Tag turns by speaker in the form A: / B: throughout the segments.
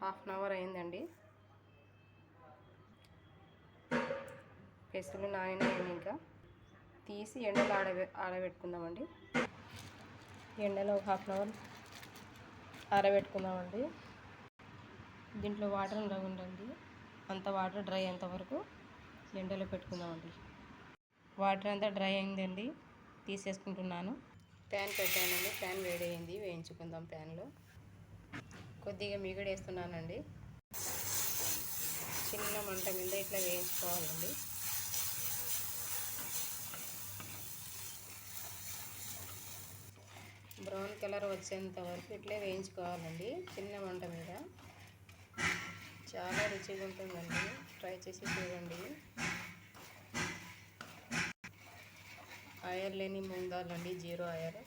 A: Half an hour అయిందండి. పెసలు నానినాయండి. ఇంకా తీసి ఎండలో ఆడబెట్టుకుందామండి. ఎండలో హాఫ్ అన్ అవర్ ఆరబెట్టుకుందామండి. దీంట్లో వాటర్ ఉండదండి, అంత వాటర్ డ్రై అయ్యేంత వరకు ఎండలో పెట్టుకుందామండి. వాటర్ అంతా డ్రై అయిందండి, తీసేసుకుంటున్నాను. ప్యాన్ పెట్టానండి, ప్యాన్ వేడయింది, వేయించుకుందాం. ప్యాన్లో కొద్దిగా మిగడేస్తున్నానండి. చిన్న మంట మీద ఇట్లా వేయించుకోవాలండి. బ్రౌన్ కలర్ వచ్చేంత వరకు ఇట్లే వేయించుకోవాలండి, చిన్న మంట మీద. చాలా రుచిగా ఉంటుందండి, ట్రై చేసి చూడండి. ఆయిల్ లేని మూంగ్ దాల్ అండి, జీరో ఆయిల్,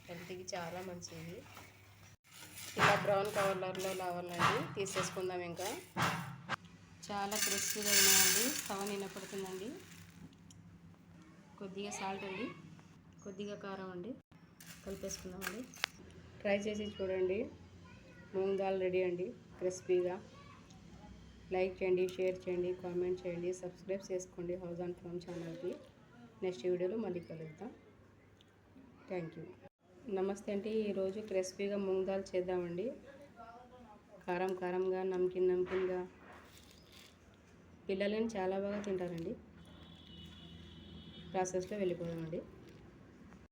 A: హెల్త్కి చాలా మంచిది. ఇలా బ్రౌన్ కలర్లో రావాలండి, తీసేసుకుందాం. ఇంకా చాలా క్రిస్పీగా ఉన్నాయండి, స్టవ్ నిలబడుతుందండి. కొద్దిగా సాల్ట్ అండి, కొద్దిగా కారం అండి, కలిపేసుకుందామండి. ట్రై చేసి చూడండి. మూంగ్ దాల్ రెడీ అండి, క్రిస్పీగా. లైక్ చేయండి, షేర్ చేయండి, కామెంట్ చేయండి, సబ్స్క్రైబ్ చేసుకోండి హౌస్ అండ్ ఫామ్ ఛానల్కి. నెక్స్ట్ వీడియోలో మళ్ళీ కలుద్దాం. Thank you. నమస్తే అండి. ఈరోజు క్రిస్పీగా మూంగ్ దాల్ చేద్దామండి. కారం కారంగా, నమ్కిన్గా పిల్లలని చాలా బాగా తింటారండి. ప్రాసెస్లో వెళ్ళిపోదామండి.